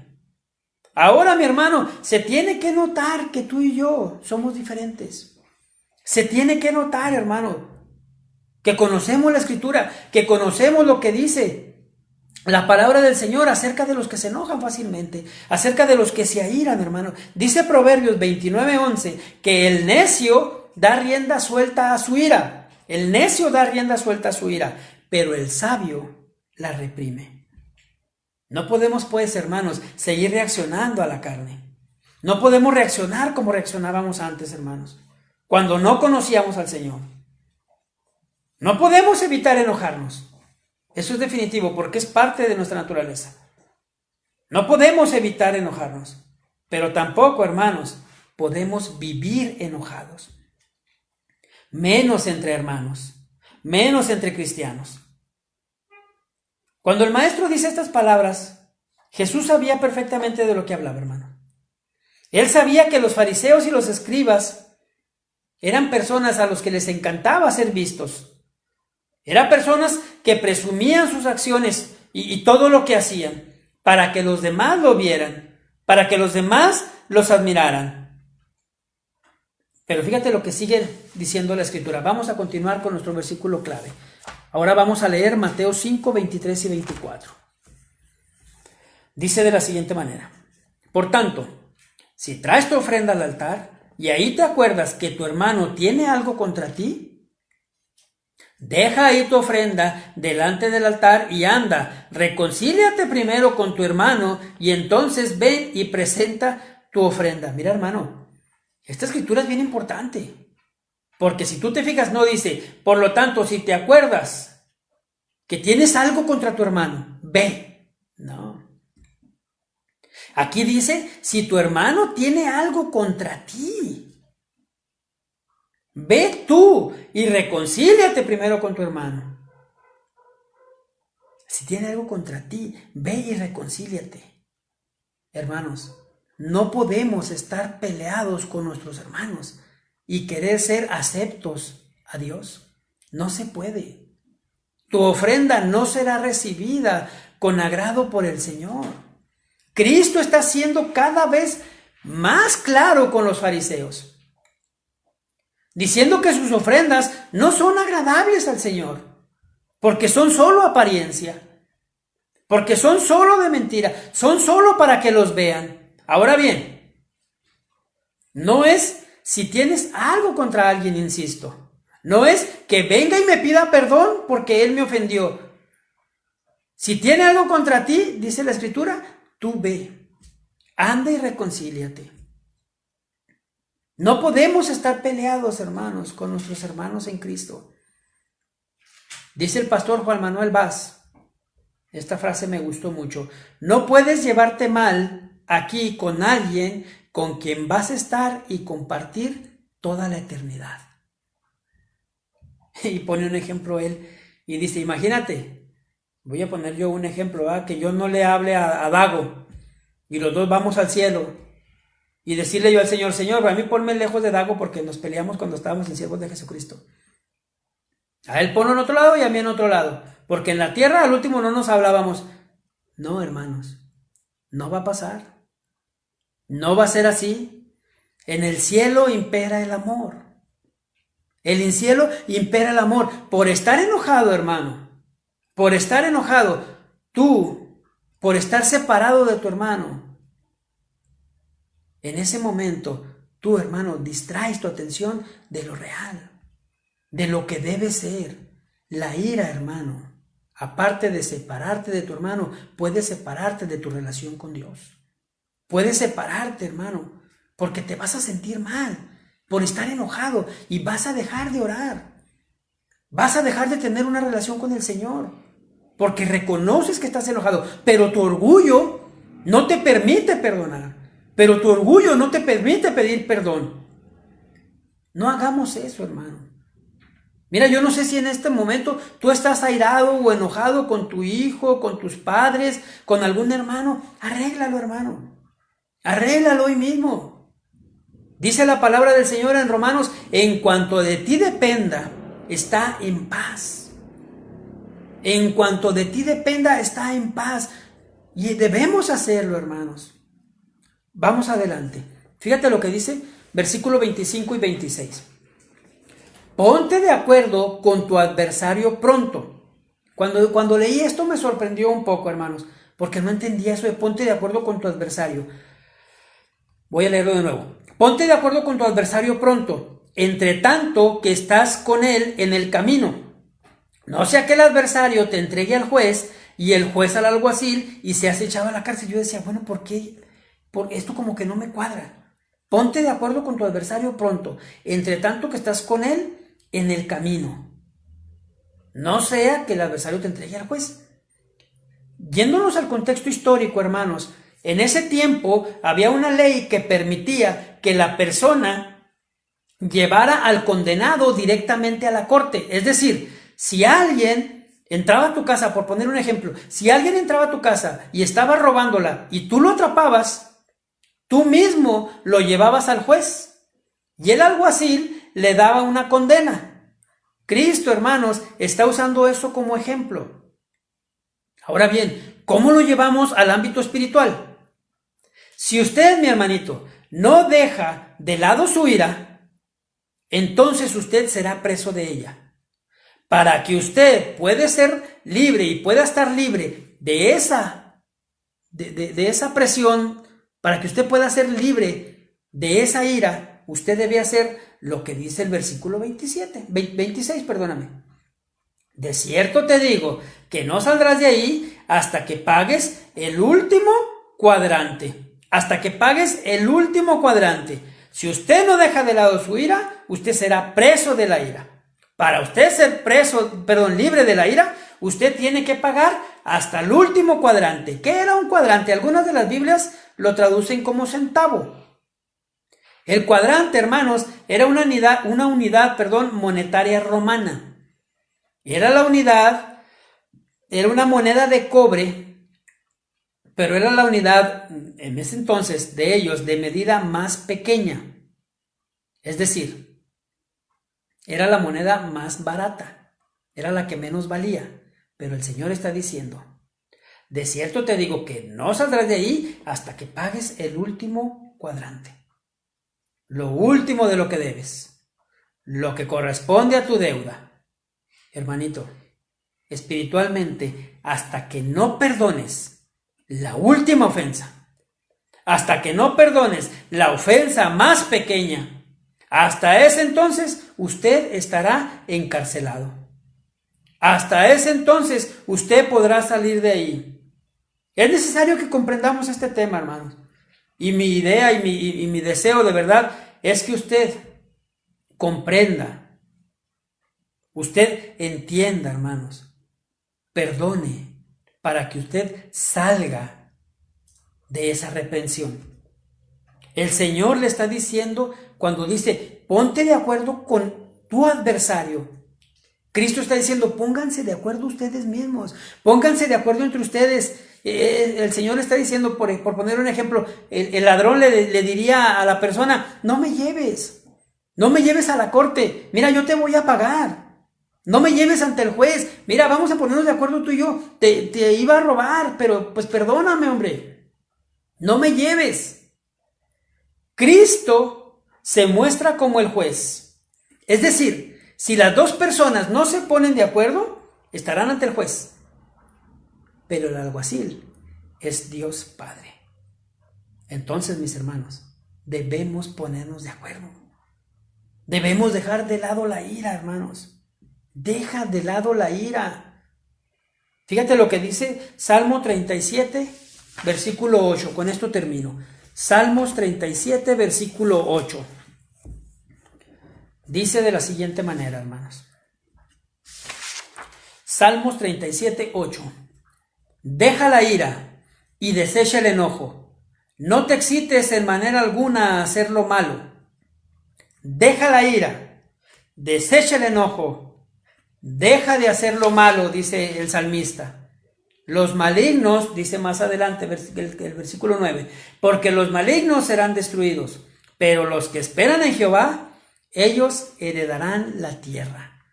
Ahora, mi hermano, se tiene que notar que tú y yo somos diferentes. Se tiene que notar, hermano, que conocemos la Escritura, que conocemos lo que dice la palabra del Señor acerca de los que se enojan fácilmente, acerca de los que se airan, hermano. Dice Proverbios 29:11 que el necio da rienda suelta a su ira. El necio da rienda suelta a su ira, pero el sabio la reprime. No podemos, pues, hermanos, seguir reaccionando a la carne. No podemos reaccionar como reaccionábamos antes, hermanos, cuando no conocíamos al Señor. No podemos evitar enojarnos. Eso es definitivo, porque es parte de nuestra naturaleza. No podemos evitar enojarnos, pero tampoco, hermanos, podemos vivir enojados. Menos entre hermanos, menos entre cristianos. Cuando el maestro dice estas palabras, Jesús sabía perfectamente de lo que hablaba, hermano. Él sabía que los fariseos y los escribas eran personas a los que les encantaba ser vistos. Eran personas que presumían sus acciones y todo lo que hacían para que los demás lo vieran, para que los demás los admiraran. Pero fíjate lo que sigue diciendo la Escritura. Vamos a continuar con nuestro versículo clave. Ahora vamos a leer Mateo 5, 23 y 24. Dice de la siguiente manera: por tanto, si traes tu ofrenda al altar y ahí te acuerdas que tu hermano tiene algo contra ti, deja ahí tu ofrenda delante del altar y anda, reconcíliate primero con tu hermano y entonces ven y presenta tu ofrenda. Mira, hermano, esta escritura es bien importante. Porque si tú te fijas, no dice, por lo tanto, si te acuerdas que tienes algo contra tu hermano, ve. No. Aquí dice, si tu hermano tiene algo contra ti, ve tú y reconcíliate primero con tu hermano. Si tiene algo contra ti, ve y reconcíliate. Hermanos, no podemos estar peleados con nuestros hermanos y querer ser aceptos a Dios. No se puede. Tu ofrenda no será recibida con agrado por el Señor. Cristo está siendo cada vez más claro con los fariseos, diciendo que sus ofrendas no son agradables al Señor, porque son solo apariencia, porque son solo de mentira, son solo para que los vean. Ahora bien, no es si tienes algo contra alguien, insisto. No es que venga y me pida perdón porque él me ofendió. Si tiene algo contra ti, dice la Escritura, tú ve, anda y reconcíliate. No podemos estar peleados, hermanos, con nuestros hermanos en Cristo. Dice el pastor Juan Manuel Vaz, esta frase me gustó mucho: no puedes llevarte mal aquí con alguien con quien vas a estar y compartir toda la eternidad. Y pone un ejemplo él y dice, imagínate, voy a poner yo un ejemplo, ¿verdad? Que yo no le hable a Dago y los dos vamos al cielo y decirle yo al Señor, Señor, a mí ponme lejos de Dago porque nos peleamos cuando estábamos en siervos de Jesucristo. A él ponlo en otro lado y a mí en otro lado, porque en la tierra al último no nos hablábamos. No, hermanos, no va a pasar. No va a ser así. En el cielo impera el amor. En el cielo impera el amor. Por estar enojado, hermano, por estar enojado, tú, por estar separado de tu hermano, en ese momento, tú, hermano, distraes tu atención de lo real, de lo que debe ser. La ira, hermano, aparte de separarte de tu hermano, puede separarte de tu relación con Dios. Puede separarte, hermano, porque te vas a sentir mal por estar enojado y vas a dejar de orar. Vas a dejar de tener una relación con el Señor, porque reconoces que estás enojado, pero tu orgullo no te permite perdonar, pero tu orgullo no te permite pedir perdón. No hagamos eso, hermano. Mira, yo no sé si en este momento tú estás airado o enojado con tu hijo, con tus padres, con algún hermano. Arréglalo, hermano. Arréglalo hoy mismo. Dice la palabra del Señor en Romanos, en cuanto de ti dependa, está en paz. En cuanto de ti dependa, está en paz. Y debemos hacerlo, hermanos. Vamos adelante. Fíjate lo que dice versículo 25 y 26. Ponte de acuerdo con tu adversario pronto. Cuando leí esto me sorprendió un poco, hermanos, porque no entendía eso de ponte de acuerdo con tu adversario. Voy a leerlo de nuevo. Ponte de acuerdo con tu adversario pronto, entre tanto que estás con él en el camino. No sea que el adversario te entregue al juez y el juez al alguacil y seas echado a la cárcel. Yo decía, bueno, ¿por qué? Porque esto como que no me cuadra. Ponte de acuerdo con tu adversario pronto, entre tanto que estás con él en el camino. No sea que el adversario te entregue al juez. Yéndonos al contexto histórico, hermanos, en ese tiempo había una ley que permitía que la persona llevara al condenado directamente a la corte. Es decir, si alguien entraba a tu casa, por poner un ejemplo, si alguien entraba a tu casa y estaba robándola y tú lo atrapabas, tú mismo lo llevabas al juez y el alguacil le daba una condena. Cristo, hermanos, está usando eso como ejemplo. Ahora bien, ¿cómo lo llevamos al ámbito espiritual? Si usted, mi hermanito, no deja de lado su ira, entonces usted será preso de ella. Para que usted pueda ser libre y pueda estar libre de esa presión, para que usted pueda ser libre de esa ira, usted debe hacer lo que dice el versículo 26, perdóname. De cierto te digo que no saldrás de ahí hasta que pagues el último cuadrante. Hasta que pagues el último cuadrante. Si usted no deja de lado su ira, usted será preso de la ira. Para usted ser libre de la ira, usted tiene que pagar hasta el último cuadrante. ¿Qué era un cuadrante? Algunas de las Biblias lo traducen como centavo. El cuadrante, hermanos, era una unidad monetaria romana. Era una moneda de cobre, pero era la unidad, en ese entonces, de ellos, de medida más pequeña. Es decir, era la moneda más barata, era la que menos valía. Pero el Señor está diciendo, de cierto te digo que no saldrás de ahí hasta que pagues el último cuadrante. Lo último de lo que debes, lo que corresponde a tu deuda. Hermanito, espiritualmente, hasta que no perdones la última ofensa, hasta que no perdones la ofensa más pequeña, hasta ese entonces usted estará encarcelado. Hasta ese entonces usted podrá salir de ahí. Es necesario que comprendamos este tema, hermanos. Y mi idea y mi deseo de verdad es que usted comprenda, usted entienda, hermanos, perdone para que usted salga de esa reprensión. El Señor le está diciendo cuando dice, ponte de acuerdo con tu adversario. Cristo está diciendo, pónganse de acuerdo ustedes mismos, pónganse de acuerdo entre ustedes. El Señor está diciendo, por poner un ejemplo, el ladrón le diría a la persona, no me lleves a la corte, mira, yo te voy a pagar. No me lleves ante el juez, mira, vamos a ponernos de acuerdo tú y yo, te iba a robar, pero pues perdóname, hombre, no me lleves. Cristo se muestra como el juez, es decir, si las dos personas no se ponen de acuerdo, estarán ante el juez. Pero el alguacil es Dios Padre. Entonces, mis hermanos, debemos ponernos de acuerdo. Debemos dejar de lado la ira, hermanos. Deja de lado la ira. Fíjate lo que dice Salmo 37, versículo 8. Con esto termino. Salmos 37, versículo 8. Dice de la siguiente manera, hermanos. Salmos 37, 8. Deja la ira y desecha el enojo. No te excites en manera alguna a hacer lo malo. Deja la ira, desecha el enojo. Deja de hacer lo malo, dice el salmista. Los malignos, dice más adelante el versículo 9, porque los malignos serán destruidos, pero los que esperan en Jehová, ellos heredarán la tierra.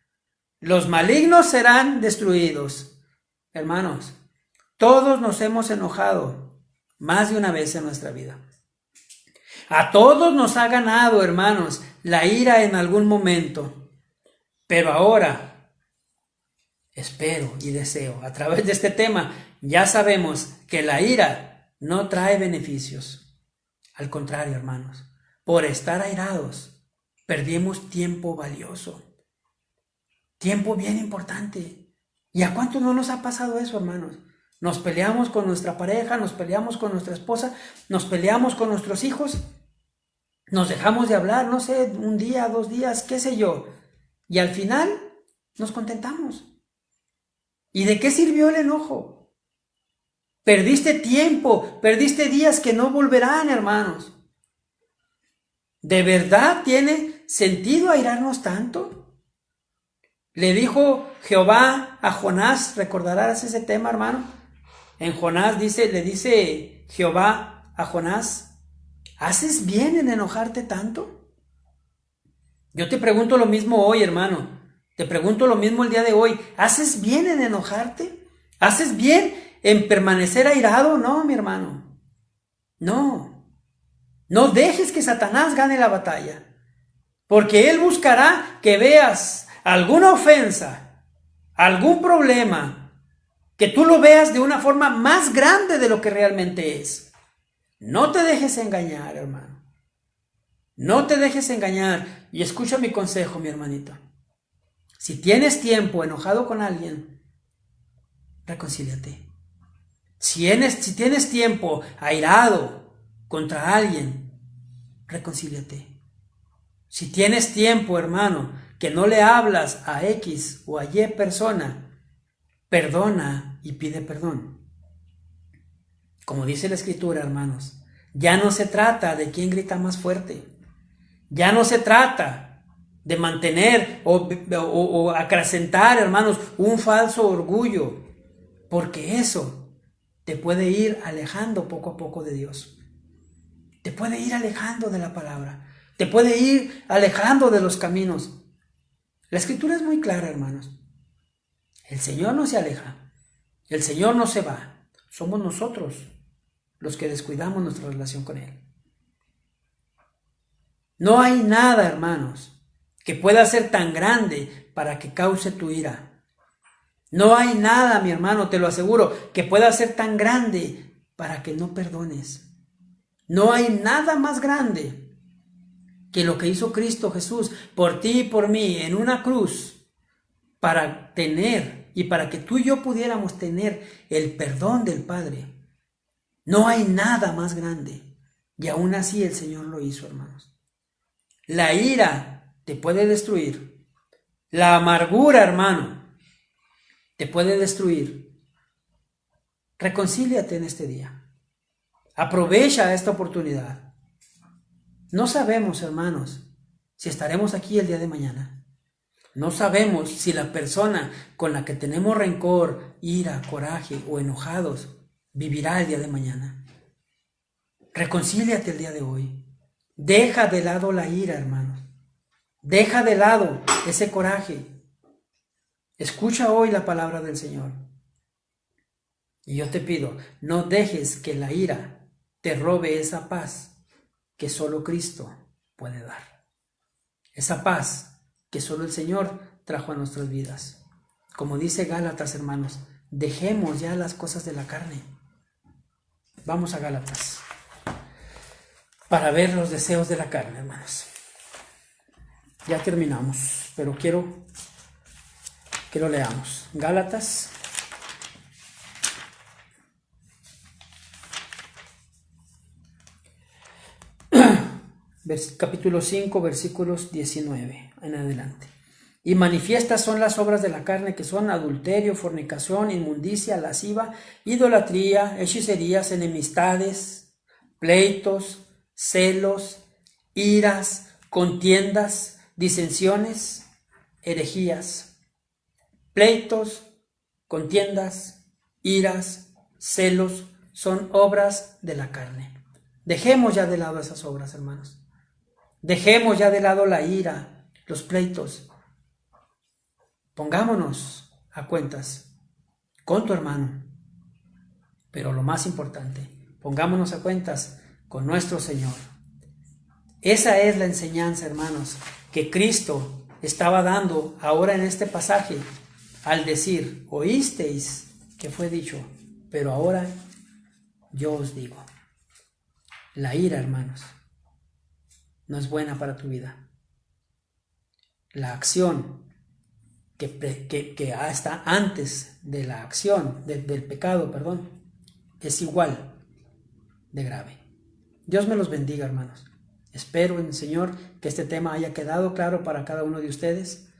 Los malignos serán destruidos. Hermanos, todos nos hemos enojado más de una vez en nuestra vida. A todos nos ha ganado, hermanos, la ira en algún momento. Pero ahora, espero y deseo, a través de este tema, ya sabemos que la ira no trae beneficios. Al contrario, hermanos, por estar airados, perdimos tiempo valioso. Tiempo bien importante. ¿Y a cuántos no nos ha pasado eso, hermanos? Nos peleamos con nuestra pareja, nos peleamos con nuestra esposa, nos peleamos con nuestros hijos, nos dejamos de hablar, no sé, un día, 2 días, qué sé yo, y al final nos contentamos. ¿Y de qué sirvió el enojo? Perdiste tiempo, perdiste días que no volverán, hermanos. ¿De verdad tiene sentido airarnos tanto? Le dijo Jehová a Jonás, ¿recordarás ese tema, hermano? En Jonás le dice Jehová a Jonás, ¿haces bien en enojarte tanto? Yo te pregunto lo mismo hoy, hermano. Te pregunto lo mismo el día de hoy. ¿Haces bien en enojarte? ¿Haces bien en permanecer airado? No, mi hermano. No. No dejes que Satanás gane la batalla. Porque él buscará que veas alguna ofensa, algún problema, que tú lo veas de una forma más grande de lo que realmente es. No te dejes engañar, hermano. No te dejes engañar. Y escucha mi consejo, mi hermanito. Si tienes tiempo enojado con alguien, reconcíliate. Si tienes tiempo airado contra alguien, reconcíliate. Si tienes tiempo, hermano, que no le hablas a X o a Y persona, perdona y pide perdón. Como dice la Escritura, hermanos, ya no se trata de quién grita más fuerte. Ya no se trata de mantener o acrecentar, hermanos, un falso orgullo, porque eso te puede ir alejando poco a poco de Dios. Te puede ir alejando de la palabra. Te puede ir alejando de los caminos. La Escritura es muy clara, hermanos. El Señor no se aleja. El Señor no se va. Somos nosotros los que descuidamos nuestra relación con Él. No hay nada, hermanos, que pueda ser tan grande para que cause tu ira. No hay nada, mi hermano, te lo aseguro, que pueda ser tan grande para que no perdones. No hay nada más grande que lo que hizo Cristo Jesús por ti y por mí en una cruz para tener y para que tú y yo pudiéramos tener el perdón del Padre. No hay nada más grande. Y aún así el Señor lo hizo, hermanos. La ira te puede destruir. La amargura, hermano, te puede destruir. Reconcíliate en este día. Aprovecha esta oportunidad. No sabemos, hermanos, si estaremos aquí el día de mañana. No sabemos si la persona con la que tenemos rencor, ira, coraje o enojados vivirá el día de mañana. Reconcíliate el día de hoy. Deja de lado la ira, hermanos. Deja de lado ese coraje. Escucha hoy la palabra del Señor. Y yo te pido, no dejes que la ira te robe esa paz que solo Cristo puede dar. Esa paz que solo el Señor trajo a nuestras vidas. Como dice Gálatas, hermanos, dejemos ya las cosas de la carne. Vamos a Gálatas para ver los deseos de la carne, hermanos. Ya terminamos, pero quiero que lo leamos. Gálatas capítulo 5, versículos 19 en adelante. Y manifiestas son las obras de la carne, que son adulterio, fornicación, inmundicia, lasciva, idolatría, hechicerías, enemistades, pleitos, celos, iras, contiendas, disensiones, herejías. Pleitos, contiendas, iras, celos, son obras de la carne. Dejemos ya de lado esas obras, hermanos. Dejemos ya de lado la ira, los pleitos. Pongámonos a cuentas con tu hermano. Pero lo más importante, pongámonos a cuentas con nuestro Señor. Esa es la enseñanza, hermanos, que Cristo estaba dando ahora en este pasaje al decir, oísteis que fue dicho, pero ahora yo os digo. La ira, hermanos, no es buena para tu vida. La acción que está antes de la acción, del pecado, es igual de grave. Dios me los bendiga, hermanos. Espero en el Señor que este tema haya quedado claro para cada uno de ustedes.